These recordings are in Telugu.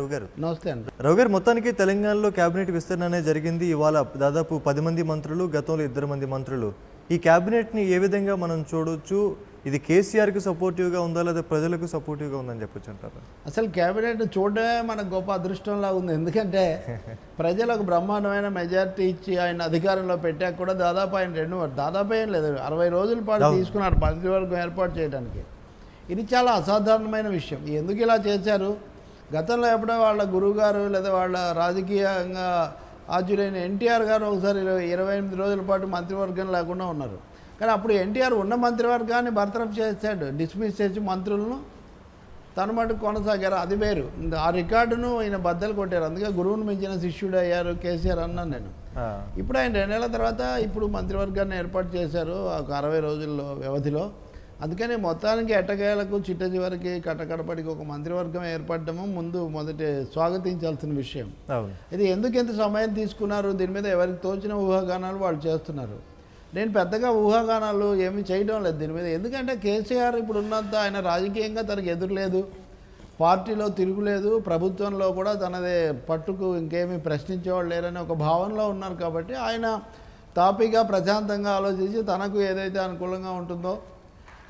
రవి గారు. నమస్తే అండి. రవి గారు, మొత్తానికి తెలంగాణలో కేబినెట్ విస్తరణ అనేది జరిగింది. ఇవాళ దాదాపు 10 మంది మంత్రులు, గతంలో 2 మంది మంత్రులు. ఈ కేబినెట్ని ఏ విధంగా మనం చూడొచ్చు? ఇది కేసీఆర్కి సపోర్టివ్గా ఉందా లేదా ప్రజలకు సపోర్టివ్గా ఉందని చెప్పొచ్చు అంటారు? అసలు కేబినెట్ చూడడమే మనకు గొప్ప అదృష్టంలా ఉంది. ఎందుకంటే ప్రజలకు బ్రహ్మాండమైన మెజారిటీ ఇచ్చి ఆయన అధికారంలో పెట్టాక కూడా దాదాపు ఆయన దాదాపు ఏం లేదు 60 రోజుల పాటు తీసుకున్నారు మంత్రివర్గం ఏర్పాటు చేయడానికి. ఇది చాలా అసాధారణమైన విషయం. ఎందుకు ఇలా చేశారు? గతంలో ఎప్పుడో వాళ్ళ గురువుగారు లేదా వాళ్ళ రాజకీయంగా ఆర్జులైన ఎన్టీఆర్ గారు ఒకసారి 28 రోజుల పాటు మంత్రివర్గం లేకుండా ఉన్నారు. కానీ అప్పుడు ఎన్టీఆర్ ఉన్న మంత్రివర్గాన్ని బర్తరఫ్ చేశాడు, డిస్మిస్ చేసి మంత్రులను తన మటుకు కొనసాగారు. అది వేరు. ఆ రికార్డును ఆయన బద్దలు కొట్టారు. అందుకే గురువును మించిన శిష్యుడు అయ్యారు కేసీఆర్ అన్నాను నేను. ఇప్పుడు ఆయన 2 నెలల తర్వాత ఇప్పుడు మంత్రివర్గాన్ని ఏర్పాటు చేశారు ఒక 60 రోజుల్లో వ్యవధిలో. అందుకని మొత్తానికి ఎట్టకేలకు చిట్ట చివరికి కట్టకడపడికి ఒక మంత్రివర్గం ఏర్పడటము మొదటి స్వాగతించాల్సిన విషయం. ఇది ఎందుకు ఎంత సమయం తీసుకున్నారు? దీని మీద ఎవరికి తోచిన ఊహాగానాలు వాళ్ళు చేస్తున్నారు. నేను పెద్దగా ఊహాగానాలు ఏమీ చేయడం లేదు దీని మీద. ఎందుకంటే కేసీఆర్ ఇప్పుడు ఉన్నంత ఆయన రాజకీయంగా తనకు ఎదురులేదు, పార్టీలో తిరుగులేదు, ప్రభుత్వంలో కూడా తనదే పట్టుకు ఇంకేమీ ప్రశ్నించేవాళ్ళు లేరని ఒక భావనలో ఉన్నారు. కాబట్టి ఆయన తాపీగా ప్రశాంతంగా ఆలోచించి తనకు ఏదైతే అనుకూలంగా ఉంటుందో,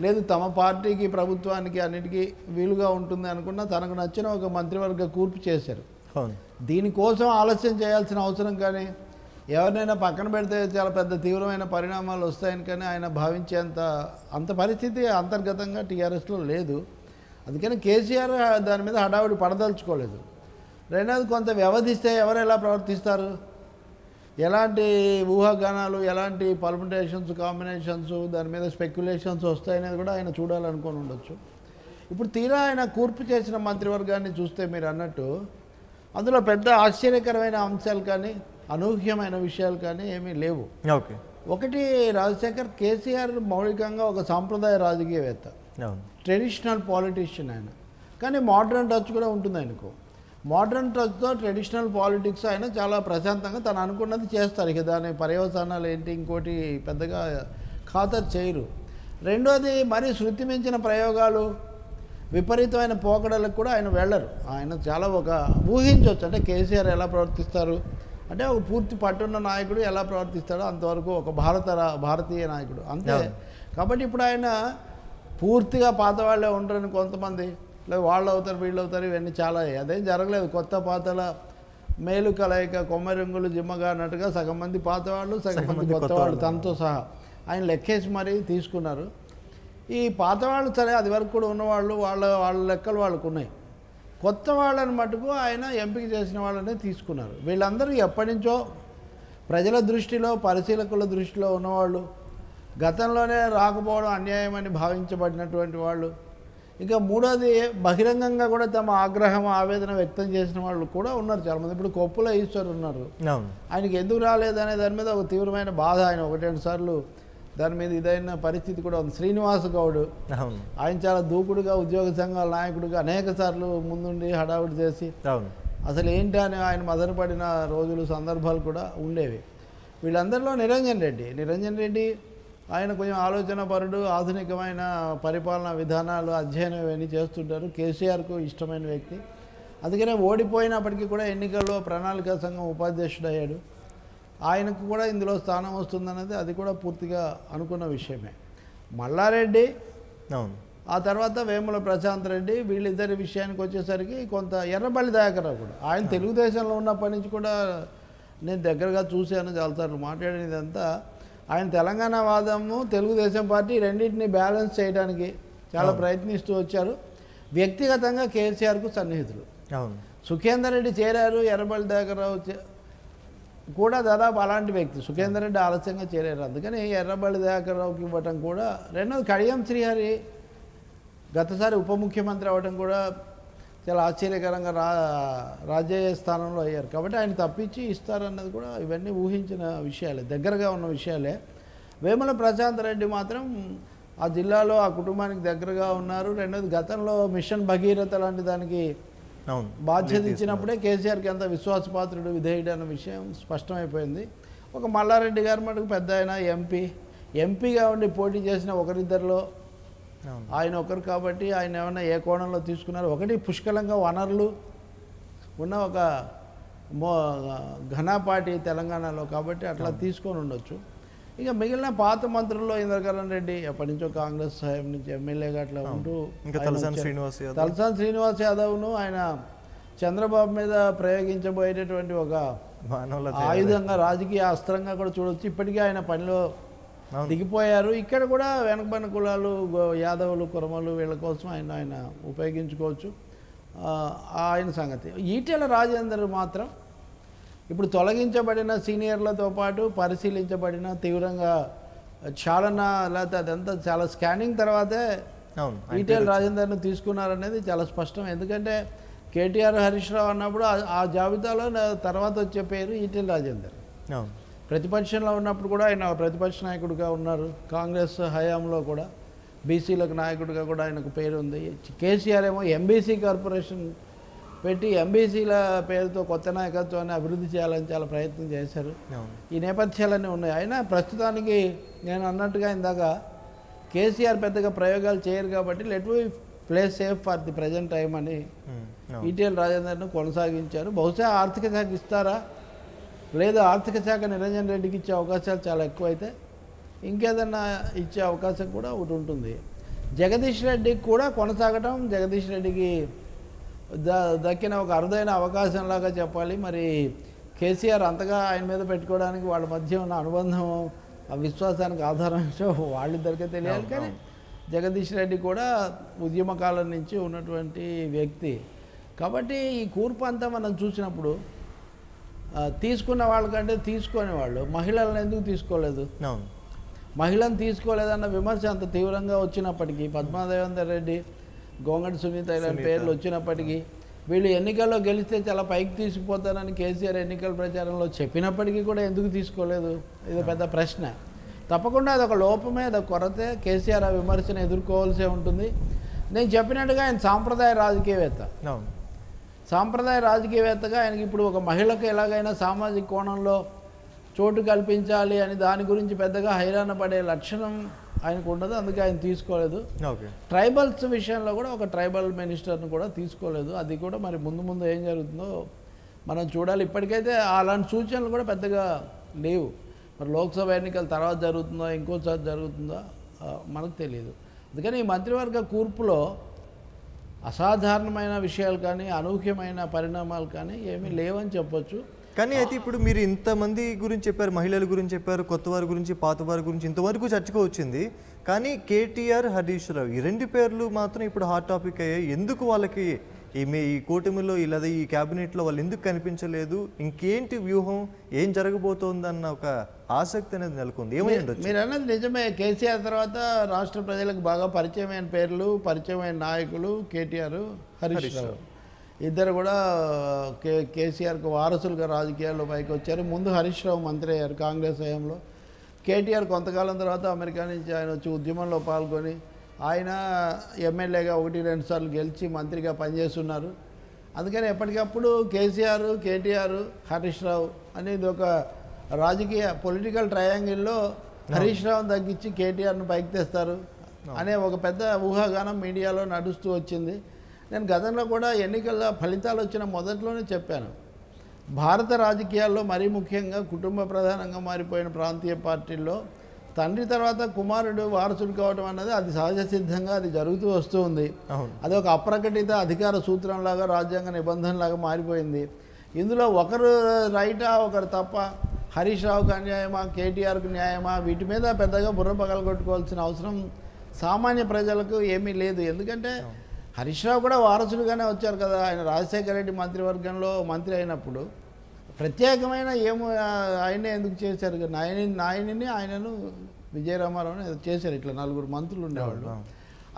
లేదు తమ పార్టీకి ప్రభుత్వానికి అన్నిటికీ వీలుగా ఉంటుంది అనుకున్నా తనకు నచ్చిన ఒక మంత్రివర్గ కూర్పు చేశారు. దీనికోసం ఆలస్యం చేయాల్సిన అవసరం కానీ ఎవరినైనా పక్కన పెడితే చాలా పెద్ద తీవ్రమైన పరిణామాలు వస్తాయని కానీ ఆయన భావించేంత పరిస్థితి అంతర్గతంగా టీఆర్ఎస్లో లేదు. అందుకని కేసీఆర్ దాని మీద హడావుడి పడదలుచుకోలేదు. రెండవది, కొంత వ్యవధిస్తే ఎవరు ఎలా ప్రవర్తిస్తారు, ఎలాంటి ఊహాగానాలు, ఎలాంటి పర్ముటేషన్స్, కాంబినేషన్స్, దాని మీద స్పెక్యులేషన్స్ వస్తాయనేది కూడా ఆయన చూడాలనుకొని ఉండొచ్చు. ఇప్పుడు తీరా ఆయన కూర్పు చేసిన మంత్రివర్గాన్ని చూస్తే మీరు అన్నట్టు అందులో పెద్ద ఆశ్చర్యకరమైన అంశాలు కానీ అనూహ్యమైన విషయాలు కానీ ఏమీ లేవు. ఒకటి, రాజశేఖర్ కేసీఆర్ మౌలికంగా ఒక సాంప్రదాయ రాజకీయవేత్త, ట్రెడిషనల్ పాలిటీషియన్ ఆయన. కానీ మోడర్న్ టచ్ కూడా ఉంటుంది ఆయనకు. మోడర్న్ టచ్తో ట్రెడిషనల్ పాలిటిక్స్ ఆయన చాలా ప్రశాంతంగా తను అనుకున్నది చేస్తారు. ఇక దాని పర్యవసానాలు ఏంటి ఇంకోటి పెద్దగా ఖాతరు చేయరు. రెండోది, మరీ శృతి మించిన ప్రయోగాలు, విపరీతమైన పోకడలకు కూడా ఆయన వెళ్ళరు. ఆయన చాలా ఒక ఊహించవచ్చు, అంటే కేసీఆర్ ఎలా ప్రవర్తిస్తారు అంటే ఒక పూర్తి పట్టున్న నాయకుడు ఎలా ప్రవర్తిస్తాడో అంతవరకు ఒక భారతీయ నాయకుడు అంతే. కాబట్టి ఇప్పుడు ఆయన పూర్తిగా పాత వాళ్ళే ఉంటారని కొంతమంది, లేదు వాళ్ళు అవుతారు వీళ్ళు అవుతారు, ఇవన్నీ చాలా అదేం జరగలేదు. కొత్త పాతల మేలు కలయిక కొమ్మరింగులు జిమ్మగా అన్నట్టుగా సగం మంది పాతవాళ్ళు, సగం మంది కొత్త వాళ్ళు తనతో సహా ఆయన లెక్కేసి మరీ తీసుకున్నారు. ఈ పాతవాళ్ళు సరే అది వరకు కూడా ఉన్నవాళ్ళు వాళ్ళ లెక్కలు వాళ్ళకు ఉన్నాయి. కొత్త వాళ్ళని మటుకు ఆయన ఎంపిక చేసిన వాళ్ళనే తీసుకున్నారు. వీళ్ళందరూ ఎప్పటి నుంచో ప్రజల దృష్టిలో, పరిశీలకుల దృష్టిలో ఉన్నవాళ్ళు, గతంలోనే రాకపోవడం అన్యాయమని భావించబడినటువంటి వాళ్ళు. ఇంకా మూడోది, బహిరంగంగా కూడా తమ ఆగ్రహం, ఆవేదన వ్యక్తం చేసిన వాళ్ళు కూడా ఉన్నారు చాలామంది. ఇప్పుడు కొప్పుల ఈశ్వర్ ఉన్నారు, ఆయనకి ఎందుకు రాలేదనే దాని మీద ఒక తీవ్రమైన బాధ. ఆయన 1-2 సార్లు దాని మీద ఇదైన పరిస్థితి కూడా ఉంది. శ్రీనివాస్ గౌడ్, ఆయన చాలా దూకుడుగా ఉద్యోగ సంఘాల నాయకుడిగా అనేక సార్లు ముందుండి హడావుడి చేసి అసలు ఏంటి అని ఆయన మదనపడిన రోజులు, సందర్భాలు కూడా ఉండేవి. వీళ్ళందరిలో నిరంజన్ రెడ్డి ఆయన కొంచెం ఆలోచన పరుడు, ఆధునికమైన పరిపాలనా విధానాలు, అధ్యయనం ఇవన్నీ చేస్తుంటారు. కేసీఆర్కు ఇష్టమైన వ్యక్తి. అందుకనే ఓడిపోయినప్పటికీ కూడా ఎన్నికల్లో ప్రణాళికా సంఘం ఉపాధ్యక్షుడు అయ్యాడు. ఆయనకు కూడా ఇందులో స్థానం వస్తుందన్నది అది కూడా పూర్తిగా అనుకున్న విషయమే. మల్లారెడ్డి, ఆ తర్వాత వేముల ప్రశాంత్ రెడ్డి, వీళ్ళిద్దరి విషయానికి వచ్చేసరికి కొంత ఎర్రబల్లి దయాకర్రావు కూడా ఆయన తెలుగుదేశంలో ఉన్నప్పటి నుంచి కూడా నేను దగ్గరగా చూశాను, చాలాసార్లు మాట్లాడినదంతా ఆయన తెలంగాణ వాదము, తెలుగుదేశం పార్టీ రెండింటిని బ్యాలెన్స్ చేయడానికి చాలా ప్రయత్నిస్తూ వచ్చారు. వ్యక్తిగతంగా కేసీఆర్కు సన్నిహితులు. సుఖేందర్ రెడ్డి చేరారు, ఎర్రబల్లి దయాకర్రావు కూడా దాదాపు అలాంటి వ్యక్తి. సుఖేందర్ రెడ్డి ఆలస్యంగా చేరారు, అందుకని ఎర్రబల్లి దయాకర్రావుకి ఇవ్వటం కూడా. రెండవది, కడియం శ్రీహరి గతసారి ఉప ముఖ్యమంత్రి అవ్వడం కూడా చాలా ఆశ్చర్యకరంగా రాజ్య స్థానంలో అయ్యారు. కాబట్టి ఆయన తప్పించి ఇస్తారన్నది కూడా ఇవన్నీ ఊహించిన విషయాలే, దగ్గరగా ఉన్న విషయాలే. వేముల ప్రశాంత్ రెడ్డి మాత్రం ఆ జిల్లాలో ఆ కుటుంబానికి దగ్గరగా ఉన్నారు. రెండోది, గతంలో మిషన్ భగీరథ లాంటి దానికి బాధ్యత ఇచ్చినప్పుడే కేసీఆర్కి ఎంత విశ్వాసపాత్రుడు, విధేయుడు అన్న విషయం స్పష్టమైపోయింది. ఒక మల్లారెడ్డి గారు మటుకు పెద్ద ఆయన ఎంపీగా ఉండి పోటీ చేసిన ఒకరిద్దరిలో ఆయన ఒకరు. కాబట్టి ఆయన ఏమన్నా ఏ కోణంలో తీసుకున్నారు? ఒకటి, పుష్కలంగా వనరులు, ఉన్న ఒక మో ఘనపాటి తెలంగాణలో, కాబట్టి అట్లా తీసుకొని ఉండొచ్చు. ఇక మిగిలిన పాత మంత్రుల్లో ఇంద్రకరణ్ రెడ్డి ఎప్పటి నుంచో కాంగ్రెస్ హయాం నుంచి ఎమ్మెల్యేగా అట్లా ఉంటూ, ఇంకా తలసాని శ్రీనివాస్ యాదవ్ను ఆయన చంద్రబాబు మీద ప్రయోగించబోయేటటువంటి ఒక ఆయుధంగా, రాజకీయ అస్త్రంగా కూడా చూడవచ్చు. ఇప్పటికీ ఆయన పనిలో దిగిపోయారు. ఇక్కడ కూడా వెనకబడిన కులాలు, యాదవులు, కురమలు, వీళ్ళ కోసం ఆయన ఉపయోగించుకోవచ్చు. ఆయన సంగతి. ఈటెల రాజేందర్ మాత్రం ఇప్పుడు తొలగించబడిన సీనియర్లతో పాటు పరిశీలించబడిన తీవ్రంగా ఛాలన, లేకపోతే అదంతా చాలా స్కానింగ్ తర్వాతే ఈటెల రాజేందర్ను తీసుకున్నారనేది చాలా స్పష్టం. ఎందుకంటే కేటీఆర్, హరీష్ రావు అన్నప్పుడు ఆ జాబితాలో తర్వాత వచ్చే పేరు ఈటెల రాజేందర్. ప్రతిపక్షంలో ఉన్నప్పుడు కూడా ఆయన ప్రతిపక్ష నాయకుడిగా ఉన్నారు. కాంగ్రెస్ హయాంలో కూడా బీసీలకు నాయకుడిగా కూడా ఆయనకు పేరు ఉంది. కేసీఆర్ ఏమో ఎంబీసీ కార్పొరేషన్ పెట్టి ఎంబీసీల పేరుతో కొత్త నాయకత్వాన్ని అభివృద్ధి చేయాలని చాలా ప్రయత్నం చేశారు. ఈ నేపథ్యాలన్నీ ఉన్నాయి. అయినా ప్రస్తుతానికి నేను అన్నట్టుగా ఇందాక కేసీఆర్ పెద్దగా ప్రయోగాలు చేయరు కాబట్టి let we play safe for the present time అని ఈటెల రాజేందర్ను కొనసాగించారు. బహుశా ఆర్థిక శాఖ ఇస్తారా, లేదా ఆర్థిక శాఖ నిరంజన్ రెడ్డికి ఇచ్చే అవకాశాలు చాలా ఎక్కువైతే ఇంకేదన్నా ఇచ్చే అవకాశం కూడా ఒకటి ఉంటుంది. జగదీష్ రెడ్డికి కూడా కొనసాగటం, జగదీష్ రెడ్డికి దక్కిన ఒక అరుదైన అవకాశంలాగా చెప్పాలి. మరి కేసీఆర్ అంతగా ఆయన మీద పెట్టుకోవడానికి వాళ్ళ మధ్య ఉన్న అనుబంధం, ఆ విశ్వాసానికి ఆధారం వాళ్ళిద్దరికీ తెలియాలి. కానీ జగదీష్ రెడ్డి కూడా ఉద్యమకాలం నుంచి ఉన్నటువంటి వ్యక్తి కాబట్టి ఈ కూర్పు అంతా మనం చూసినప్పుడు తీసుకున్న వాళ్ళకంటే తీసుకునే వాళ్ళు మహిళలను ఎందుకు తీసుకోలేదు, మహిళను తీసుకోలేదన్న విమర్శ అంత తీవ్రంగా వచ్చినప్పటికీ, పద్మాదేవేందర్ రెడ్డి, గోంగడి సునీత ఇలాంటి పేర్లు వచ్చినప్పటికీ, వీళ్ళు ఎన్నికల్లో గెలిస్తే చాలా పైకి తీసుకుపోతారని కేసీఆర్ ఎన్నికల ప్రచారంలో చెప్పినప్పటికీ కూడా ఎందుకు తీసుకోలేదు, ఇది పెద్ద ప్రశ్న. తప్పకుండా అదొక లోపమే, అదొక కొరతే. కేసీఆర్ ఆ విమర్శను ఎదుర్కోవాల్సే ఉంటుంది. నేను చెప్పినట్టుగా ఆయన సాంప్రదాయ రాజకీయవేత్త. సాంప్రదాయ రాజకీయవేత్తగా ఆయనకి ఇప్పుడు ఒక మహిళకు ఎలాగైనా సామాజిక కోణంలో చోటు కల్పించాలి అని దాని గురించి పెద్దగా హైరాణ పడే లక్షణం ఆయనకు ఉండదు. అందుకే ఆయన తీసుకోలేదు. ట్రైబల్స్ విషయంలో కూడా ఒక ట్రైబల్ మినిస్టర్ను కూడా తీసుకోలేదు. అది కూడా మరి ముందు ముందు ఏం జరుగుతుందో మనం చూడాలి. ఇప్పటికైతే అలాంటి సూచనలు కూడా పెద్దగా లేవు. మరి లోక్సభ ఎన్నికల తర్వాత జరుగుతుందో ఇంకోసారి జరుగుతుందో మనకు తెలియదు. అందుకని ఈ మంత్రివర్గ కూర్పులో అసాధారణమైన విషయాలు కానీ అనూహ్యమైన పరిణామాలు కానీ ఏమీ లేవని చెప్పొచ్చు. కానీ అయితే ఇప్పుడు మీరు ఇంతమంది గురించి చెప్పారు, మహిళల గురించి చెప్పారు, కొత్త వారి గురించి, పాత వారి గురించి ఇంతవరకు చర్చగా వచ్చింది. కానీ కేటీఆర్, హరీష్ రావు ఈ రెండు పేర్లు మాత్రం ఇప్పుడు హాట్ టాపిక్ అయ్యాయి. ఎందుకు వాళ్ళకి ఈ కూటమిలో ఇలా ఈ క్యాబినెట్లో వాళ్ళు ఎందుకు కనిపించలేదు, ఇంకేంటి వ్యూహం, ఏం జరగబోతోందన్న ఒక ఆసక్తి అనేది నెలకొంది. ఏమైంది? మీరు అన్నది నిజమే. కేసీఆర్ తర్వాత రాష్ట్ర ప్రజలకు బాగా పరిచయమైన పేర్లు, పరిచయమైన నాయకులు కేటీఆర్, హరీష్ రావు. ఇద్దరు కూడా కేసీఆర్కు వారసులుగా రాజకీయాల్లో పైకి వచ్చారు. ముందు హరీష్ రావు మంత్రి అయ్యారు కాంగ్రెస్ హయాంలో. కేటీఆర్ కొంతకాలం తర్వాత అమెరికా నుంచి ఆయన వచ్చి ఉద్యమంలో పాల్గొని ఆయన ఎమ్మెల్యేగా 1-2 సార్లు గెలిచి మంత్రిగా పనిచేస్తున్నారు. అందుకని ఎప్పటికప్పుడు కేసీఆర్, కేటీఆర్, హరీష్ రావు అనేది ఒక రాజకీయ పొలిటికల్ ట్రయాంగిల్లో హరీష్ రావును తగ్గించి కేటీఆర్ను పైకి తెస్తారు అనే ఒక పెద్ద ఊహాగానం మీడియాలో నడుస్తూ వచ్చింది. నేను గతంలో కూడా ఎన్నికల ఫలితాలు వచ్చిన మొదట్లోనే చెప్పాను, భారత రాజకీయాల్లో మరీ ముఖ్యంగా కుటుంబ ప్రధానంగా మారిపోయిన ప్రాంతీయ పార్టీల్లో తండ్రి తర్వాత కుమారుడు వారసుడు కావడం అన్నది అది సహజ సిద్ధంగా అది జరుగుతూ వస్తూ ఉంది. అది ఒక అప్రకటిత అధికార సూత్రంలాగా, రాజ్యాంగ నిబంధనలాగా మారిపోయింది. ఇందులో ఒకరు రైటా ఒకరు తప్ప, హరీష్ రావుకి అన్యాయమా, కేటీఆర్కు న్యాయమా, వీటి మీద పెద్దగా బుర్ర పగలగొట్టుకోవాల్సిన అవసరం సామాన్య ప్రజలకు ఏమీ లేదు. ఎందుకంటే హరీష్ రావు కూడా వారసుడుగానే వచ్చారు కదా. ఆయన రాజశేఖర రెడ్డి మంత్రివర్గంలో మంత్రి అయినప్పుడు ప్రత్యేకమైన ఏమో ఆయనే ఎందుకు చేశారు, నాయనిని ఆయనను విజయరామారావుని చేశారు. ఇట్లా 4 మంత్రులు ఉండేవాళ్ళు.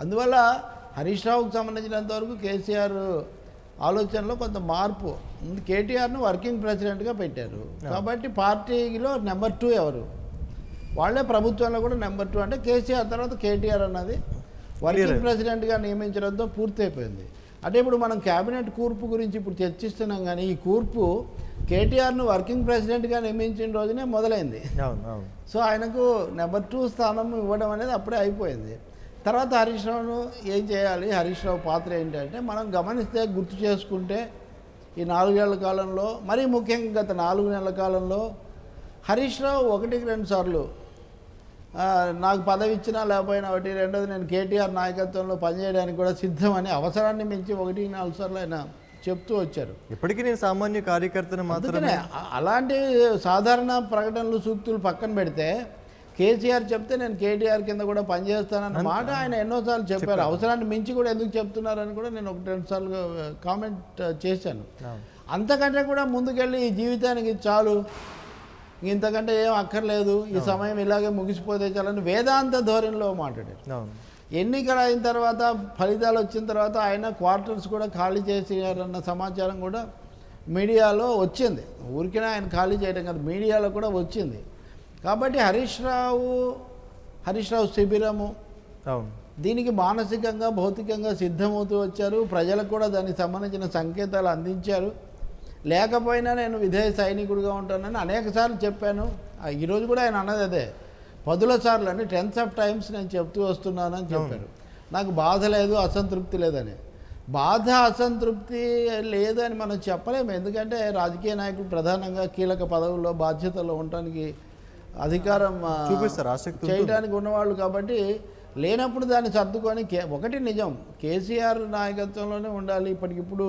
అందువల్ల హరీష్ రావుకు సంబంధించినంతవరకు కేసీఆర్ ఆలోచనలో కొంత మార్పు. కేటీఆర్ను వర్కింగ్ ప్రెసిడెంట్గా పెట్టారు కాబట్టి పార్టీలో నెంబర్ 2 ఎవరు, వాళ్ళే ప్రభుత్వంలో కూడా నెంబర్ 2. అంటే కేసీఆర్ తర్వాత కేటీఆర్ అన్నది వర్కింగ్ ప్రెసిడెంట్గా నియమించడంతో పూర్తయిపోయింది. అంటే ఇప్పుడు మనం క్యాబినెట్ కూర్పు గురించి ఇప్పుడు చర్చిస్తున్నాం, కానీ ఈ కూర్పు కేటీఆర్ను వర్కింగ్ ప్రెసిడెంట్గా నియమించిన రోజునే మొదలైంది. సో ఆయనకు నెంబర్ 2 స్థానం ఇవ్వడం అనేది అప్పుడే అయిపోయింది. తర్వాత హరీష్ రావును ఏం చేయాలి, హరీష్ రావు పాత్ర ఏంటంటే మనం గమనిస్తే, గుర్తు చేసుకుంటే ఈ 4 ఏళ్ల కాలంలో, మరీ ముఖ్యంగా గత 4 నెలల కాలంలో హరీష్ రావు 1-2 సార్లు నాకు పదవి ఇచ్చినా లేకపోయినా ఒకటి, రెండోది నేను కేటీఆర్ నాయకత్వంలో పనిచేయడానికి కూడా సిద్ధమని అవసరాన్ని మించి 1-4 సార్లు ఆయన చెప్తూ వచ్చారు. ఇప్పటికీ నేను సామాన్య కార్యకర్తను మాత్రమే. అలాంటి సాధారణ ప్రకటనలు సూక్తులు పక్కన పెడితే కేసీఆర్ చెప్తే నేను కేటీఆర్ కింద కూడా పనిచేస్తానన్న మాట ఆయన ఎన్నోసార్లు చెప్పారు. అవసరాన్ని మించి కూడా ఎందుకు చెప్తున్నారని కూడా నేను 1-2 సార్లు కామెంట్ చేశాను. అంతకంటే కూడా ముందుకెళ్ళి ఈ జీవితానికి చాలు, ఇంతకంటే ఏం అక్కర్లేదు, ఈ సమయం ఇలాగే ముగిసిపోతే చాలని వేదాంత ధోరణిలో మాట్లాడారు. ఎన్నికలు అయిన తర్వాత ఫలితాలు వచ్చిన తర్వాత ఆయన క్వార్టర్స్ కూడా ఖాళీ చేసారన్న సమాచారం కూడా మీడియాలో వచ్చింది. ఊరికే ఆయన ఖాళీ చేయడం కాదు, మీడియాలో కూడా వచ్చింది. కాబట్టి హరీష్ రావు శిబిరము దీనికి మానసికంగా భౌతికంగా సిద్ధమవుతూ వచ్చారు. ప్రజలకు కూడా దానికి సంబంధించిన సంకేతాలు అందించారు. లేకపోయినా నేను విధేయ సైనికుడిగా ఉంటానని అనేకసార్లు చెప్పాను. ఈరోజు కూడా ఆయన అన్నది అదే, 10 సార్లు అని 10 times నేను చెప్తూ వస్తున్నానని చెప్పారు. నాకు బాధ లేదు, అసంతృప్తి లేదని. బాధ అసంతృప్తి లేదని మనం చెప్పలేము. ఎందుకంటే రాజకీయ నాయకులు ప్రధానంగా కీలక పదవుల్లో బాధ్యతలో ఉండటానికి అధికారం చూపిస్తారు, ఆసక్తి చేయడానికి ఉన్నవాళ్ళు. కాబట్టి లేనప్పుడు దాన్ని సర్దుకొని ఒకటి నిజం, కేసీఆర్ నాయకత్వంలోనే ఉండాలి, ఇప్పటికిప్పుడు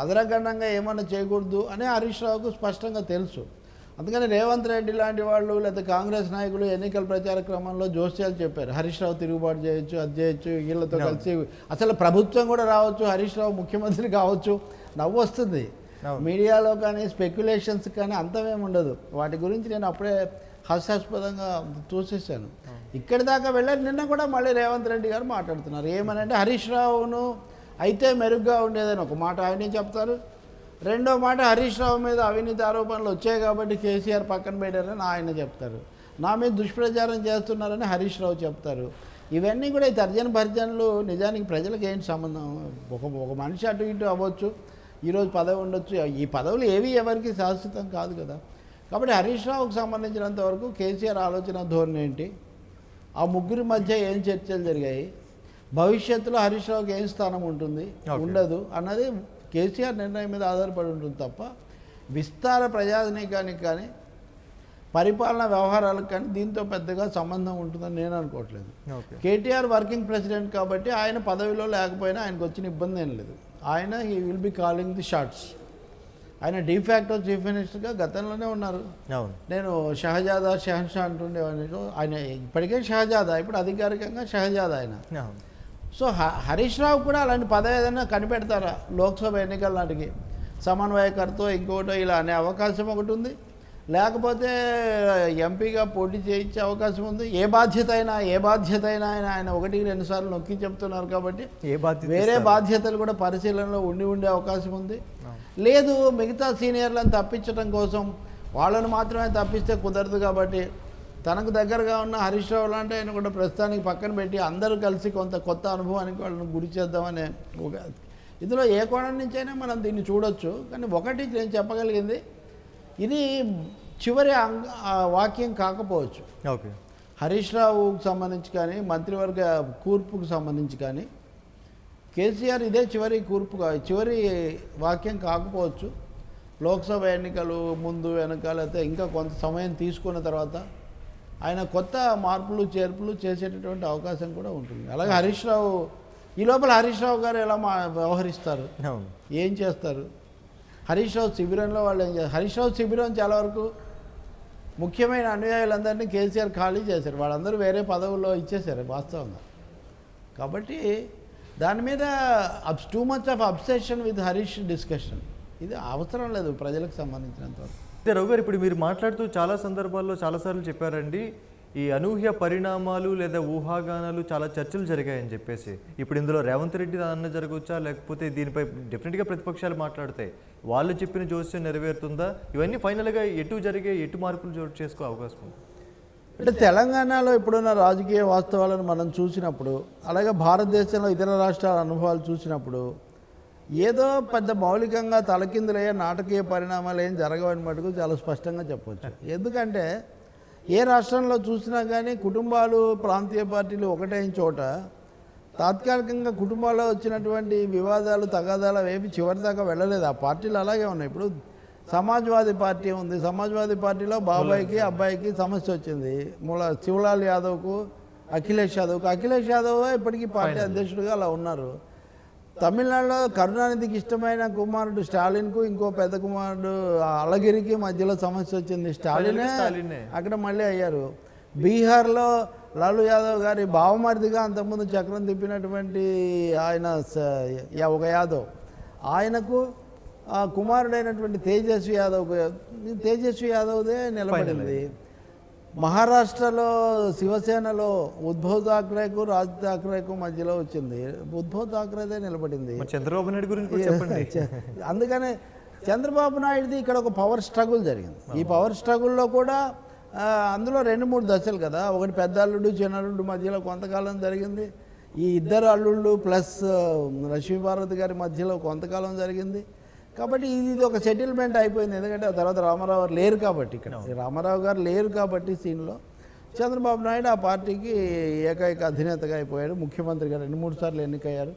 అదరగండంగా ఏమన్నా చేయకూడదు అని హరీష్ రావుకు స్పష్టంగా తెలుసు. అందుకని రేవంత్ రెడ్డి లాంటి వాళ్ళు లేదా కాంగ్రెస్ నాయకులు ఎన్నికల ప్రచార క్రమంలో జోస్యాలు చెప్పారు, హరీష్ రావు తిరుగుబాటు చేయొచ్చు, అది చేయొచ్చు, వీళ్ళతో కలిసి అసలు ప్రభుత్వం కూడా రావచ్చు, హరీష్ రావు ముఖ్యమంత్రి కావచ్చు. నవ్వు వస్తుంది మీడియాలో కానీ స్పెక్యులేషన్స్ కానీ అంతమేమి ఉండదు. వాటి గురించి నేను అప్పుడే హాస్యాస్పదంగా చూసేసాను. ఇక్కడి దాకా వెళ్ళారు. నిన్న కూడా మళ్ళీ రేవంత్ రెడ్డి గారు మాట్లాడుతున్నారు. ఏమనంటే హరీష్ రావును అయితే మెరుగ్గా ఉండేదని ఒక మాట ఆయనే చెప్తారు, రెండో మాట హరీష్ రావు మీద అవినీతి ఆరోపణలు వచ్చాయి కాబట్టి కేసీఆర్ పక్కన పెట్టారని ఆయన చెప్తారు, నా మీద దుష్ప్రచారం చేస్తున్నారని హరీష్ రావు చెప్తారు. ఇవన్నీ కూడా ఈ తర్జన భర్జనలు నిజానికి ప్రజలకు ఏంటి సంబంధం? ఒక మనిషి అటు ఇటు అవ్వచ్చు, ఈరోజు పదవి ఉండొచ్చు, ఈ పదవులు ఏవి ఎవరికి శాశ్వతం కాదు కదా. కాబట్టి హరీష్ రావుకు సంబంధించినంత వరకు కేసీఆర్ ఆలోచన ధోరణి ఏంటి, ఆ ముగ్గురి మధ్య ఏం చర్చలు జరిగాయి, భవిష్యత్తులో హరీష్ రావుకి ఏం స్థానం ఉంటుంది ఉండదు అన్నది కేసీఆర్ నిర్ణయం మీద ఆధారపడి ఉంటుంది తప్ప విస్తార ప్రజానీకానికి కానీ పరిపాలనా వ్యవహారాలకు కానీ దీంతో పెద్దగా సంబంధం ఉంటుందని నేను అనుకోవట్లేదు. కేటీఆర్ వర్కింగ్ ప్రెసిడెంట్ కాబట్టి ఆయన పదవిలో లేకపోయినా ఆయనకు వచ్చిన ఇబ్బంది ఏం లేదు. ఆయన he will be calling the shots. ఆయన డిఫాక్టో చీఫ్ మినిస్టర్గా గతంలోనే ఉన్నారు. నేను షహజాదా షహన్షా అంటుండేవాడిని. ఆయన ఇప్పటికే షహజాదా, ఇప్పుడు అధికారికంగా షహజాదా ఆయన. సో హరీష్ రావు కూడా అలాంటి పదవి ఏదైనా కనిపెడతారా లోక్సభ ఎన్నికల నాటికి, సమన్వయకర్తో ఇంకోటో ఇలా అనే అవకాశం ఒకటి ఉంది, లేకపోతే ఎంపీగా పోటీ చేయించే అవకాశం ఉంది. ఏ బాధ్యత అయినా ఆయన 1-2 సార్లు నొక్కి చెప్తున్నారు కాబట్టి వేరే బాధ్యతలు కూడా పరిశీలనలో ఉండే అవకాశం ఉంది. లేదు మిగతా సీనియర్లను తప్పించడం కోసం వాళ్ళను మాత్రమే తప్పిస్తే కుదరదు కాబట్టి తనకు దగ్గరగా ఉన్న హరీష్ రావు లాంటి ఆయన కూడా ప్రస్తుతానికి పక్కన పెట్టి అందరూ కలిసి కొంత కొత్త అనుభవానికి వాళ్ళని గురి చేద్దామనే ఒక ఇందులో ఏ కోణం నుంచైనా మనం దీన్ని చూడొచ్చు. కానీ ఒకటి నేను చెప్పగలిగింది, ఇది చివరి వాక్యం కాకపోవచ్చు. హరీష్ రావుకు సంబంధించి కానీ మంత్రివర్గ కూర్పుకు సంబంధించి కానీ కేసీఆర్ ఇదే చివరి వాక్యం కాకపోవచ్చు. లోక్సభ ఎన్నికలు ముందు వెనకాలైతే ఇంకా కొంత సమయం తీసుకున్న తర్వాత ఆయన కొత్త మార్పులు చేర్పులు చేసేటటువంటి అవకాశం కూడా ఉంటుంది. అలాగే హరీష్ రావు ఈ లోపల హరీష్ రావు గారు ఎలా వ్యవహరిస్తారు, ఏం చేస్తారు, హరీష్ రావు శిబిరంలో వాళ్ళు ఏం చేస్తారు. హరీష్ రావు శిబిరం చాలా వరకు ముఖ్యమైన అనుయాయులందరినీ కేసీఆర్ ఖాళీ చేశారు, వాళ్ళందరూ వేరే పదవుల్లో ఇచ్చేశారు వాస్తవంగా. కాబట్టి దాని మీద too much of obsession with Harish discussion ఇది అవసరం లేదు ప్రజలకు సంబంధించినంతవరకు. రావు గారు, ఇప్పుడు మీరు మాట్లాడుతూ చాలా సందర్భాల్లో చాలాసార్లు చెప్పారండి, ఈ అనూహ్య పరిణామాలు లేదా ఊహాగానాలు చాలా చర్చలు జరిగాయని చెప్పేసి. ఇప్పుడు ఇందులో రేవంత్ రెడ్డి అన్న జరగవచ్చా, లేకపోతే దీనిపై డెఫినెట్గా ప్రతిపక్షాలు మాట్లాడతాయి, వాళ్ళు చెప్పిన జోస్యం నెరవేరుతుందా, ఇవన్నీ ఫైనల్గా ఎటు మార్పులు చోటు చేసుకో అవకాశం ఉంది? అంటే తెలంగాణలో ఇప్పుడున్న రాజకీయ వాస్తవాలను మనం చూసినప్పుడు, అలాగే భారతదేశంలో ఇతర రాష్ట్రాల అనుభవాలు చూసినప్పుడు ఏదో పెద్ద మౌలికంగా తలకిందులయ్యే నాటకీయ పరిణామాలు ఏం జరగవని మటుకు చాలా స్పష్టంగా చెప్పవచ్చు. ఎందుకంటే ఏ రాష్ట్రంలో చూసినా కానీ కుటుంబాలు ప్రాంతీయ పార్టీలు ఒకటైన చోట తాత్కాలికంగా కుటుంబాల్లో వచ్చినటువంటి వివాదాలు తగాదాలు అవేమి చివరి దాకా వెళ్ళలేదు. ఆ పార్టీలు అలాగే ఉన్నాయి. ఇప్పుడు సమాజ్వాదీ పార్టీ ఉంది. సమాజ్వాదీ పార్టీలో బాబాయికి అబ్బాయికి సమస్య వచ్చింది. శివలాల్ యాదవ్కు అఖిలేష్ యాదవ్ ఇప్పటికీ పార్టీ అధ్యక్షుడిగా అలా ఉన్నారు. తమిళనాడులో కరుణానిధికి ఇష్టమైన కుమారుడు స్టాలిన్కు ఇంకో పెద్ద కుమారుడు అళగిరికి మధ్యలో సమస్య వచ్చింది. స్టాలినే అక్కడ మళ్ళీ అయ్యారు. బీహార్లో లాలూ యాదవ్ గారి బావమరిదిగా అంతకుముందు చక్రం తిప్పినటువంటి ఆయన ఒక యాదవ్, ఆయనకు కుమారుడైనటువంటి తేజస్వి యాదవ్దే నిలబడింది. మహారాష్ట్రలో శివసేనలో ఉద్ధవ్ థాక్రేకు రాజ్ థాక్రేకు మధ్యలో వచ్చింది. ఉద్ధవ్ థాక్రేదే నిలబడింది. చంద్రబాబు నాయుడు గురించి చెప్పండి. అందుకనే చంద్రబాబు నాయుడుది ఇక్కడ ఒక పవర్ స్ట్రగుల్ జరిగింది. ఈ పవర్ స్ట్రగుల్లో కూడా అందులో 2-3 దశలు కదా. ఒకటి పెద్ద అల్లుడు చిన్న అల్లుడు మధ్యలో కొంతకాలం జరిగింది. ఈ ఇద్దరు అల్లుళ్ళు ప్లస్ లక్ష్మీపార్వతి గారి మధ్యలో కొంతకాలం జరిగింది. కాబట్టి ఇది ఒక సెటిల్మెంట్ అయిపోయింది. ఎందుకంటే ఆ తర్వాత రామారావు గారు లేరు కాబట్టి, ఇక్కడ రామారావు గారు లేరు కాబట్టి సీన్లో చంద్రబాబు నాయుడు ఆ పార్టీకి ఏకైక అధినేతగా అయిపోయాడు. ముఖ్యమంత్రిగా 2-3 సార్లు ఎన్నికయ్యారు.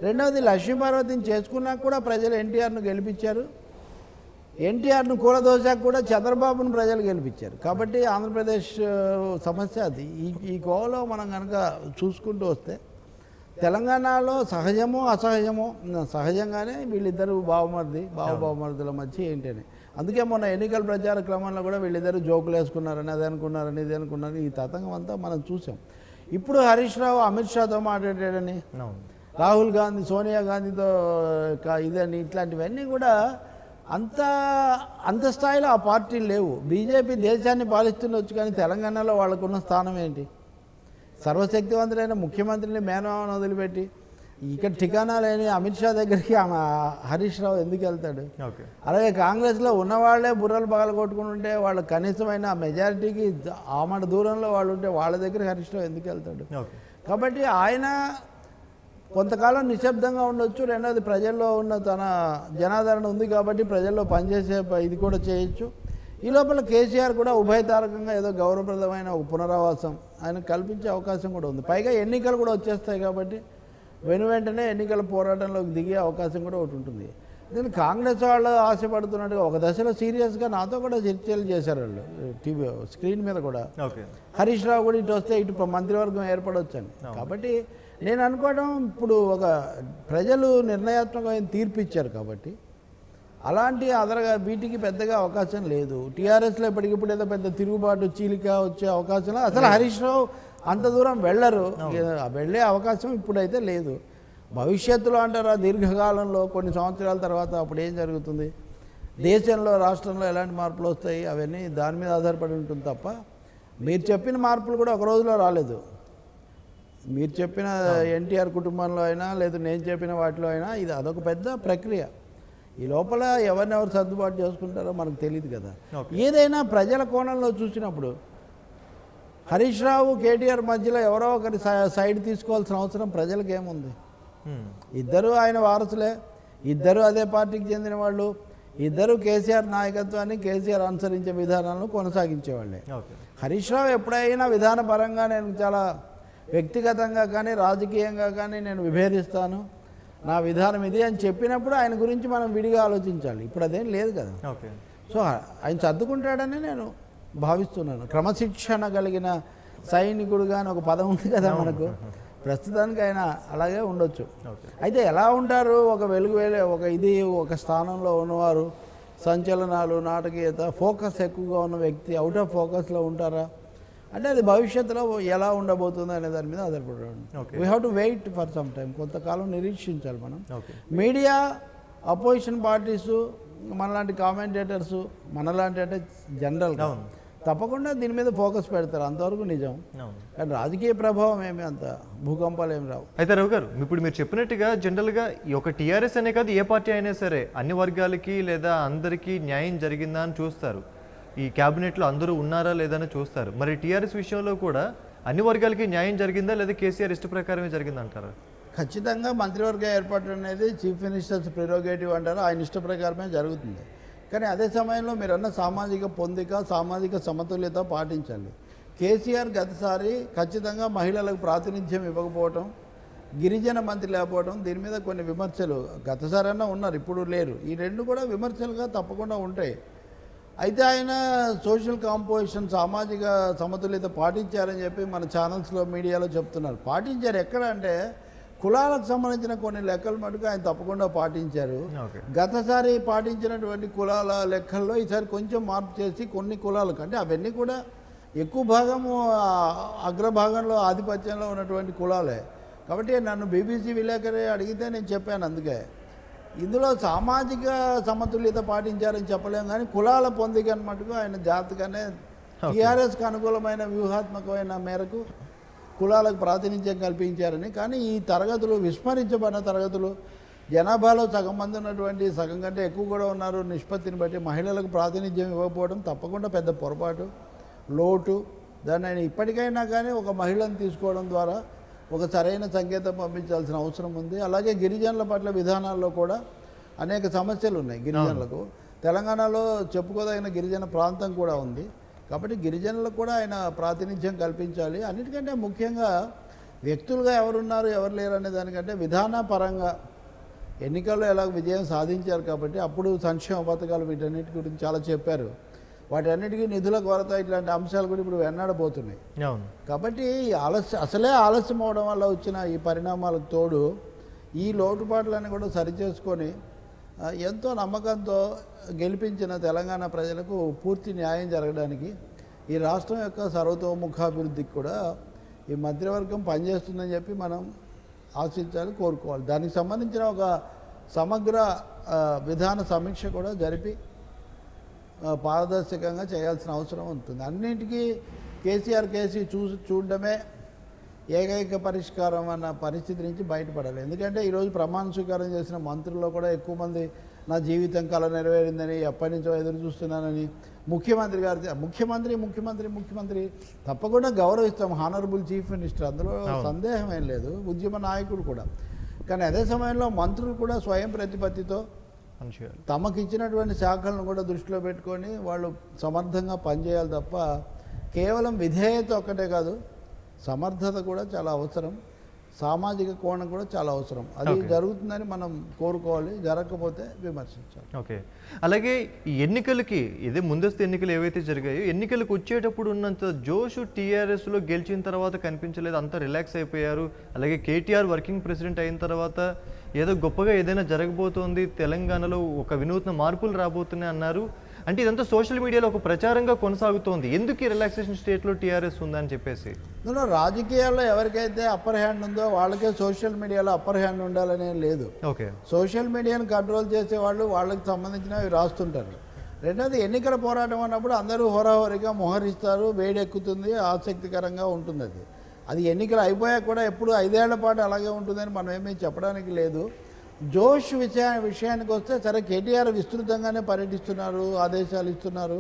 రెండవది లక్ష్మీపార్వతిని చేసుకున్నాక కూడా ప్రజలు ఎన్టీఆర్ను గెలిపించారు. ఎన్టీఆర్ను కూలదోశాక కూడా చంద్రబాబును ప్రజలు గెలిపించారు. కాబట్టి ఆంధ్రప్రదేశ్ సమస్య అది. ఈ కోవలో మనం కనుక చూసుకుంటూ వస్తే తెలంగాణలో సహజమో అసహజమో, సహజంగానే వీళ్ళిద్దరూ బావమరుదుల మధ్య ఏంటని. అందుకే మొన్న ఎన్నికల ప్రచార క్రమంలో కూడా వీళ్ళిద్దరూ జోకులు వేసుకున్నారని, అది అనుకున్నారని, ఇది అనుకున్నారు. ఈ తతంగం అంతా మనం చూసాం. ఇప్పుడు హరీష్ రావు అమిత్ షాతో మాట్లాడాడని, రాహుల్ గాంధీ సోనియా గాంధీతో ఇదని, ఇట్లాంటివన్నీ కూడా అంత స్థాయిలో ఆ పార్టీలు లేవు. బీజేపీ దేశాన్ని పాలిస్తుండొచ్చు, కానీ తెలంగాణలో వాళ్ళకున్న స్థానం ఏంటి? సర్వశక్తివంతుడైన ముఖ్యమంత్రిని మేనమామను వదిలిపెట్టి ఇక్కడ ఠికానా లేని అమిత్ షా దగ్గరికి హరీష్ రావు ఎందుకు వెళ్తాడు? అలాగే కాంగ్రెస్లో ఉన్నవాళ్లే బుర్రలు పగల కొట్టుకుంటుంటే వాళ్ళు కనీసమైన మెజారిటీకి ఆమడ దూరంలో వాళ్ళు ఉంటే వాళ్ళ దగ్గర హరీష్ రావు ఎందుకు వెళ్తాడు? కాబట్టి ఆయన కొంతకాలం నిశ్శబ్దంగా ఉండొచ్చు. రెండోది ప్రజల్లో ఉన్న తన జనాదరణ ఉంది కాబట్టి ప్రజల్లో పనిచేసే ఇది కూడా చేయొచ్చు. ఈ లోపల కేసీఆర్ కూడా ఉభయతారకంగా ఏదో గౌరవప్రదమైన ఒక పునరావాసం ఆయన కల్పించే అవకాశం కూడా ఉంది. పైగా ఎన్నికలు కూడా వచ్చేస్తాయి కాబట్టి వెంటనే ఎన్నికల పోరాటంలోకి దిగే అవకాశం కూడా ఒకటి ఉంటుంది. నేను కాంగ్రెస్ వాళ్ళు ఆశపడుతున్నట్టుగా ఒక దశలో సీరియస్గా నాతో కూడా చర్చలు చేశారు వాళ్ళు టీవీ స్క్రీన్ మీద కూడా. హరీష్ రావు కూడా ఇటు వస్తే ఇటు మంత్రివర్గం ఏర్పడవచ్చని. కాబట్టి నేను అనుకోవడం ఇప్పుడు ఒక ప్రజలు నిర్ణయాత్మకమైన తీర్పు ఇచ్చారు కాబట్టి అలాంటి వీటికి పెద్దగా అవకాశం లేదు. టీఆర్ఎస్లో ఇప్పటికిప్పుడు ఏదో పెద్ద తిరుగుబాటు చీలిక వచ్చే అవకాశం లేదు. అసలు హరీష్ రావు అంత దూరం వెళ్ళరు, వెళ్ళే అవకాశం ఇప్పుడైతే లేదు. భవిష్యత్తులో అంటారా దీర్ఘకాలంలో కొన్ని సంవత్సరాల తర్వాత అప్పుడు ఏం జరుగుతుంది, దేశంలో రాష్ట్రంలో ఎలాంటి మార్పులు వస్తాయి, అవన్నీ దాని మీద ఆధారపడి ఉంటుంది తప్ప మీరు చెప్పిన మార్పులు కూడా ఒక రోజులో రాలేదు. మీరు చెప్పిన ఎన్టీఆర్ కుటుంబంలో అయినా లేదు నేను చెప్పిన వాటిలో అయినా ఇది అదొక పెద్ద ప్రక్రియ. ఈ లోపల ఎవరినెవరు సర్దుబాటు చేసుకుంటారో మనకు తెలియదు కదా. ఏదైనా ప్రజల కోణంలో చూసినప్పుడు హరీష్ రావు కేటీఆర్ మధ్యలో ఎవరో ఒకరి సైడ్ తీసుకోవాల్సిన అవసరం ప్రజలకు ఏముంది? ఇద్దరు ఆయన వారసులే, ఇద్దరు అదే పార్టీకి చెందిన వాళ్ళు, ఇద్దరు కేసీఆర్ నాయకత్వాన్ని కేసీఆర్ అనుసరించే విధానాలను కొనసాగించేవాళ్ళే. హరీష్ రావు ఎప్పుడైనా విధానపరంగా నేను చాలా వ్యక్తిగతంగా కానీ రాజకీయంగా కానీ నేను విభేదిస్తాను, నా విధానం ఇది అని చెప్పినప్పుడు ఆయన గురించి మనం విడిగా ఆలోచించాలి. ఇప్పుడు అదేం లేదు కదా. సో ఆయన సర్దుకుంటాడని నేను భావిస్తున్నాను. క్రమశిక్షణ కలిగిన సైనికుడుగా అని ఒక పదం ఉంది కదా మనకు, ప్రస్తుతానికి ఆయన అలాగే ఉండొచ్చు. అయితే ఎలా ఉంటారు, ఒక ఒక స్థానంలో ఉన్నవారు సంచలనాలు నాటకీయత ఫోకస్ ఎక్కువగా ఉన్న వ్యక్తి అవుట్ ఆఫ్ ఫోకస్లో ఉంటారా అంటే అది భవిష్యత్తులో ఎలా ఉండబోతుందో అనే దాని మీద ఆధారపడి we have to wait for some time, కొంతకాలం నిరీక్షించాలి మనం. మీడియా, అపోజిషన్ పార్టీసు, మనలాంటి కామెంటేటర్స్, మనలాంటి అంటే జనరల్గా తప్పకుండా దీని మీద ఫోకస్ పెడతారు, అంతవరకు నిజం. కానీ రాజకీయ ప్రభావం ఏమి అంత భూకంపాలు ఏమి రావు. అయితే రావు గారు, ఇప్పుడు మీరు చెప్పినట్టుగా జనరల్గా ఈ ఒక టీఆర్ఎస్ అనే కాదు ఏ పార్టీ అయినా సరే అన్ని వర్గాలకి లేదా అందరికీ న్యాయం జరిగిందా అని చూస్తారు, ఈ క్యాబినెట్లో అందరూ ఉన్నారా లేదని చూస్తారు. మరి టీఆర్ఎస్ విషయంలో కూడా అన్ని వర్గాలకి న్యాయం జరిగిందా లేదా కేసీఆర్ ఇష్ట ప్రకారమే జరిగిందంటారా? ఖచ్చితంగా మంత్రివర్గ ఏర్పాటు అనేది చీఫ్ మినిస్టర్స్ ప్రిరోగేటివ్ అంటారు, ఆయన ఇష్ట ప్రకారమే జరుగుతుంది. కానీ అదే సమయంలో మీరన్న సామాజిక పొందిక, సామాజిక సమతుల్యత పాటించాలి. కేసీఆర్ గతసారి ఖచ్చితంగా మహిళలకు ప్రాతినిధ్యం ఇవ్వకపోవటం, గిరిజన మంత్రి లేకపోవడం, దీని మీద కొన్ని విమర్శలు గతసారైనా ఉన్నారు, ఇప్పుడు లేరు. ఈ రెండు కూడా విమర్శలుగా తప్పకుండా ఉంటాయి. అయితే ఆయన సోషల్ కాంపోజిషన్, సామాజిక సమతుల్యత పాటించారని చెప్పి మన ఛానల్స్లో, మీడియాలో చెప్తున్నారు. పాటించారు ఎక్కడ అంటే కులాలకు సంబంధించిన కొన్ని లెక్కలు మటుకు ఆయన తప్పకుండా పాటించారు. గతసారి పాటించినటువంటి కులాల లెక్కల్లో ఈసారి కొంచెం మార్పు చేసి కొన్ని కులాలకు, అంటే అవన్నీ కూడా ఎక్కువ భాగము అగ్రభాగంలో ఆధిపత్యంలో ఉన్నటువంటి కులాలే. కాబట్టి నన్ను బీబీసీ విలేకరి అడిగితే నేను చెప్పాను. అందుకే ఇందులో సామాజిక సమతుల్యత పాటించారని చెప్పలేము, కానీ కులాల పొందిక మటుకు ఆయన జాగ్రత్తగానే టీఆర్ఎస్కి అనుకూలమైన వ్యూహాత్మకమైన మేరకు కులాలకు ప్రాతినిధ్యం కల్పించారని. కానీ ఈ తరగతులు, విస్మరించబడిన తరగతులు, జనాభాలో సగం మంది ఉన్నటువంటి, సగం కంటే ఎక్కువ కూడా ఉన్నారు నిష్పత్తిని బట్టి, మహిళలకు ప్రాతినిధ్యం ఇవ్వకపోవడం తప్పకుండా పెద్ద పొరపాటు, లోటు. దాన్ని ఆయన ఇప్పటికైనా కానీ ఒక మహిళను తీసుకోవడం ద్వారా ఒక సరైన సంకేతం పంపించాల్సిన అవసరం ఉంది. అలాగే గిరిజనుల పట్ల విధానాల్లో కూడా అనేక సమస్యలు ఉన్నాయి గిరిజనులకు. తెలంగాణలో చెప్పుకోదగిన గిరిజన ప్రాంతం కూడా ఉంది. కాబట్టి గిరిజనులకు కూడా ఆయన ప్రాతినిధ్యం కల్పించాలి. అన్నిటికంటే ముఖ్యంగా వ్యక్తులుగా ఎవరున్నారు, ఎవరు లేరు అనే దానికంటే విధానపరంగా ఎన్నికల్లో ఎలా విజయం సాధించారు కాబట్టి అప్పుడు సంక్షేమ పథకాలు వీటన్నిటి గురించి చాలా చెప్పారు. వాటన్నిటికీ నిధుల కొరత, ఇట్లాంటి అంశాలు కూడా ఇప్పుడు వెన్నాడబోతున్నాయి. కాబట్టి అసలే ఆలస్యం అవడం వల్ల వచ్చిన ఈ పరిణామాలకు తోడు ఈ లోటుపాట్లన్నీ కూడా సరిచేసుకొని ఎంతో నమ్మకంతో గెలిపించిన తెలంగాణ ప్రజలకు పూర్తి న్యాయం జరగడానికి, ఈ రాష్ట్రం యొక్క సర్వతోముఖాభివృద్ధికి కూడా ఈ మంత్రివర్గం పనిచేస్తుందని చెప్పి మనం ఆశించాలి, కోరుకోవాలి. దానికి సంబంధించిన ఒక సమగ్ర విధాన సమీక్ష కూడా జరిపి పారదర్శకంగా చేయాల్సిన అవసరం ఉంటుంది. అన్నింటికీ కేసీఆర్ కేసీ చూడడమే ఏకైక పరిష్కారం అన్న పరిస్థితి నుంచి బయటపడాలి. ఎందుకంటే ఈరోజు ప్రమాణ స్వీకారం చేసిన మంత్రుల్లో కూడా ఎక్కువ మంది నా జీవితం కళ నెరవేరిందని, ఎప్పటి నుంచో ఎదురు చూస్తున్నానని, ముఖ్యమంత్రి గారు ముఖ్యమంత్రి తప్పకుండా గౌరవిస్తాం, హానరబుల్ చీఫ్ మినిస్టర్, అందులో సందేహం ఏం లేదు, ఉద్యమ నాయకుడు కూడా. కానీ అదే సమయంలో మంత్రులు కూడా స్వయం ప్రతిపత్తితో తమకిచ్చినటువంటి శాఖలను కూడా దృష్టిలో పెట్టుకొని వాళ్ళు సమర్థంగా పనిచేయాలి తప్ప కేవలం విధేయత ఒక్కటే కాదు, సమర్థత కూడా చాలా అవసరం, సామాజిక కోణం కూడా చాలా అవసరం. అది జరుగుతుందని మనం కోరుకోవాలి, జరగకపోతే విమర్శించాలి. ఓకే. అలాగే ఈ ఎన్నికలకి, ఇదే ముందస్తు ఎన్నికలు ఏవైతే జరిగాయో, ఎన్నికలకు వచ్చేటప్పుడు ఉన్నంత జోషు టీఆర్ఎస్లో గెలిచిన తర్వాత కనిపించలేదు, అంతా రిలాక్స్ అయిపోయారు. అలాగే కేటీఆర్ వర్కింగ్ ప్రెసిడెంట్ అయిన తర్వాత ఏదో గొప్పగా ఏదైనా జరగబోతోంది, తెలంగాణలో ఒక వినూత్న మార్పులు రాబోతున్నాయి అన్నారు. అంటే ఇదంతా సోషల్ మీడియాలో ఒక ప్రచారంగా కొనసాగుతోంది. ఎందుకు ఈ రిలాక్సేషన్ స్టేట్లో టీఆర్ఎస్ ఉందని చెప్పేసి? రాజకీయాల్లో ఎవరికైతే అప్పర్ హ్యాండ్ ఉందో వాళ్ళకే సోషల్ మీడియాలో అప్పర్ హ్యాండ్ ఉండాలనే లేదు. ఓకే. సోషల్ మీడియాను కంట్రోల్ చేసేవాళ్ళు వాళ్ళకి సంబంధించినవి రాస్తుంటారు. రెండోది, ఎన్నికల పోరాటం అన్నప్పుడు అందరూ హోరాహోరీగా మోహరిస్తారు, వేడెక్కుతుంది, ఆసక్తికరంగా ఉంటుంది. అది ఎన్నికలు అయిపోయాక కూడా ఎప్పుడు 5 ఏళ్ల పాటు అలాగే ఉంటుందని మనం ఏమీ చెప్పడానికి లేదు. జోష్ విషయానికి వస్తే సరే, కేటీఆర్ విస్తృతంగానే పర్యటిస్తున్నారు, ఆదేశాలు ఇస్తున్నారు.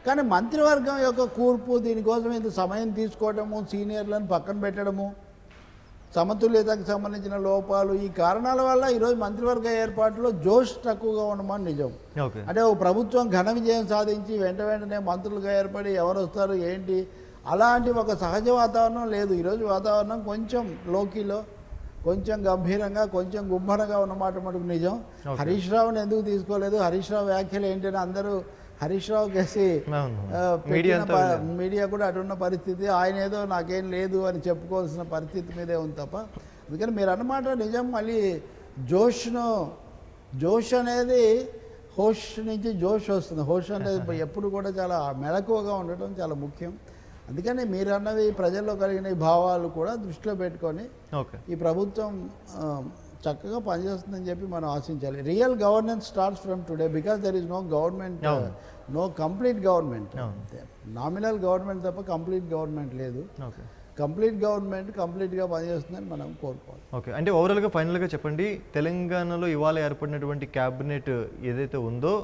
కానీ మంత్రివర్గం యొక్క కూర్పు, దీనికోసం ఇంత సమయం తీసుకోవడము, సీనియర్లను పక్కన పెట్టడము, సమతుల్యతకు సంబంధించిన లోపాలు, ఈ కారణాల వల్ల ఈరోజు మంత్రివర్గ ఏర్పాటులో జోష్ తక్కువగా ఉండమని నిజం. అంటే ఒక ప్రభుత్వం ఘన విజయం సాధించి వెంటనే మంత్రులుగా ఏర్పడి ఎవరు వస్తారు ఏంటి, అలాంటి ఒక సహజ వాతావరణం లేదు. ఈరోజు వాతావరణం కొంచెం లోకీలో, కొంచెం గంభీరంగా, కొంచెం గుమ్మరంగా ఉన్నమాట మటుకు నిజం. హరీష్ రావుని ఎందుకు తీసుకోలేదు, హరీష్ రావు వ్యాఖ్యలు ఏంటని అందరూ హరీష్ రావు కేసి మీడియా కూడా అటున్న పరిస్థితి. ఆయన ఏదో నాకేం లేదు అని చెప్పుకోవాల్సిన పరిస్థితి మీదే ఉంది తప్ప. అందుకని మీరు అన్నమాట నిజం. మళ్ళీ జోష్ అనేది హోష్ నుంచి జోష్ వస్తుంది. హోష్ అనేది ఎప్పుడు కూడా చాలా మెళకువగా ఉండటం చాలా ముఖ్యం. అందుకని మీరు అన్నవి ప్రజల్లో కలిగిన ఈ భావాలు కూడా దృష్టిలో పెట్టుకొని ఈ ప్రభుత్వం చక్కగా పనిచేస్తుందని చెప్పి మనం ఆశించాలి. Real governance starts from today, because there is no government, no complete government. Nominal government తప్ప కంప్లీట్ గవర్నమెంట్ లేదు. కంప్లీట్ గవర్నమెంట్ కంప్లీట్గా పనిచేస్తుందని మనం కోరుకోవాలి. ఓకే. అంటే ఓవరాల్గా ఫైనల్గా చెప్పండి, తెలంగాణలో ఇవాళ ఏర్పడినటువంటి క్యాబినెట్ ఏదైతే ఉందో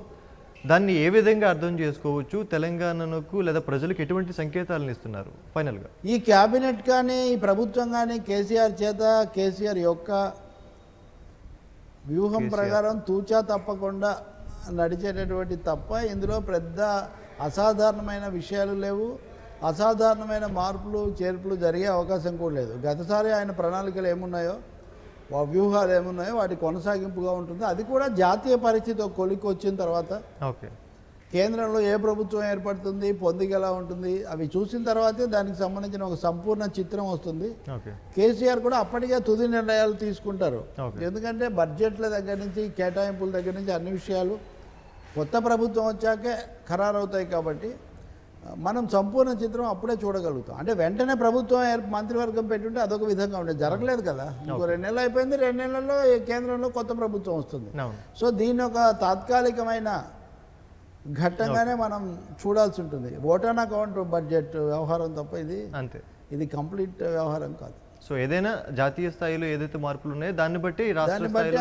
దాన్ని ఏ విధంగా అర్థం చేసుకోవచ్చు, తెలంగాణకు లేదా ప్రజలకు ఎటువంటి సంకేతాలను ఇస్తున్నారు ఫైనల్గా? ఈ క్యాబినెట్ కానీ ఈ ప్రభుత్వం కానీ కేసీఆర్ యొక్క వ్యూహం ప్రకారం తూచా తప్పకుండా నడిచేటటువంటి తప్ప ఇందులో పెద్ద అసాధారణమైన విషయాలు లేవు, అసాధారణమైన మార్పులు చేర్పులు జరిగే అవకాశం కూడా లేదు. గతసారి ఆయన ప్రణాళికలు ఏమున్నాయో వ్యూహాలు ఏమున్నాయో వాటి కొనసాగింపుగా ఉంటుంది. అది కూడా జాతీయ పరిస్థితి ఒక కొలిక్కి వచ్చిన తర్వాత ఓకే. కేంద్రంలో ఏ ప్రభుత్వం ఏర్పడుతుంది, పొందిక ఎలా ఉంటుంది, అవి చూసిన తర్వాతే దానికి సంబంధించిన ఒక సంపూర్ణ చిత్రం వస్తుంది. ఓకే. కేసీఆర్ కూడా అప్పటికే తుది నిర్ణయాలు తీసుకుంటారు. ఓకే. ఎందుకంటే బడ్జెట్ల దగ్గర నుంచి కేటాయింపుల దగ్గర నుంచి అన్ని విషయాలు కొత్త ప్రభుత్వం వచ్చాకే ఖరారవుతాయి. కాబట్టి మనం సంపూర్ణ చిత్రం అప్పుడే చూడగలుగుతాం. అంటే వెంటనే ప్రభుత్వం మంత్రివర్గం పెట్టుంటే అదొక విధంగా ఉండేది, జరగలేదు కదా. ఇంకో 2 నెలలు అయిపోయింది, 2 నెలల్లో కేంద్రంలో కొత్త ప్రభుత్వం వస్తుంది. సో దీన్ని ఒక తాత్కాలికమైన ఘట్టంగానే మనం చూడాల్సి ఉంటుంది. ఓటాన్ అకౌంట్ బడ్జెట్ వ్యవహారం తప్ప అంతే, ఇది కంప్లీట్ వ్యవహారం కాదు. సో ఏదైనా జాతీయ స్థాయిలో ఏదైతే మార్పులు ఉన్నాయో దాన్ని బట్టి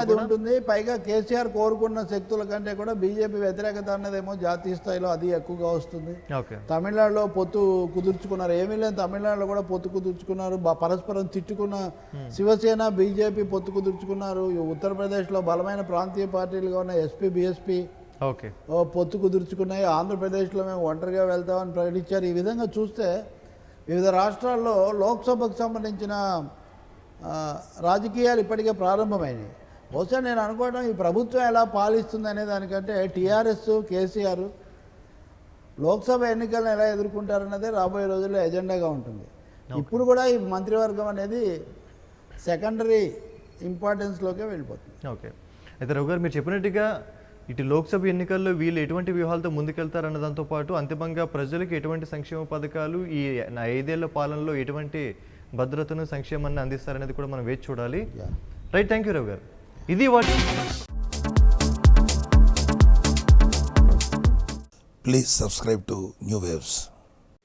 అది ఉంటుంది. పైగా కేసీఆర్ కోరుకున్న శక్తుల కంటే కూడా బీజేపీ వ్యతిరేకత అన్నదేమో జాతీయ స్థాయిలో అది ఎక్కువగా వస్తుంది. తమిళనాడులో పొత్తు కుదుర్చుకున్నారు, ఏమీ లేని తమిళనాడులో కూడా పొత్తు కుదుర్చుకున్నారు. పరస్పరం తిట్టుకున్న శివసేన బీజేపీ పొత్తు కుదుర్చుకున్నారు. ఉత్తరప్రదేశ్లో బలమైన ప్రాంతీయ పార్టీలుగా ఉన్న ఎస్పీ బీఎస్పీ పొత్తు కుదుర్చుకున్నాయి. ఆంధ్రప్రదేశ్లో మేము ఒంటరిగా వెళ్తామని ప్రకటించారు. ఈ విధంగా చూస్తే వివిధ రాష్ట్రాల్లో లోక్సభకు సంబంధించిన రాజకీయాలు ఇప్పటికే ప్రారంభమైనవి. బహుశా నేను అనుకోవడం ఈ ప్రభుత్వం ఎలా పాలిస్తుంది అనే దానికంటే టీఆర్ఎస్ కేసీఆర్ లోక్సభ ఎన్నికలను ఎలా ఎదుర్కొంటారన్నదే రాబోయే రోజుల్లో ఎజెండాగా ఉంటుంది. ఇప్పుడు కూడా ఈ మంత్రివర్గం అనేది సెకండరీ ఇంపార్టెన్స్లోకే వెళ్ళిపోతుంది. ఓకే. అయితే రఘు గారు మీరు చెప్పినట్టుగా ఇటు లోక్సభ ఎన్నికల్లో వీళ్ళు ఎటువంటి వ్యూహాలతో ముందుకెళ్తారన్న దాంతో పాటు అంతిమంగా ప్రజలకు ఎటువంటి సంక్షేమ పథకాలు ఈ 5 ఏళ్ల పాలనలో ఎటువంటి భద్రతను సంక్షేమాన్ని అందిస్తారనేది కూడా మనం వేచి చూడాలి. రైట్, థ్యాంక్ యూ రఘు గారు. ఇది వాటి please subscribe to new waves.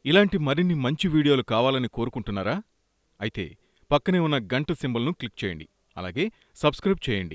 ఇలాంటి మరిన్ని మంచి వీడియోలు కావాలని కోరుకుంటున్నారా? అయితే పక్కనే ఉన్న గంట సింబల్ను క్లిక్ చేయండి. అలాగే సబ్స్క్రైబ్ చేయండి.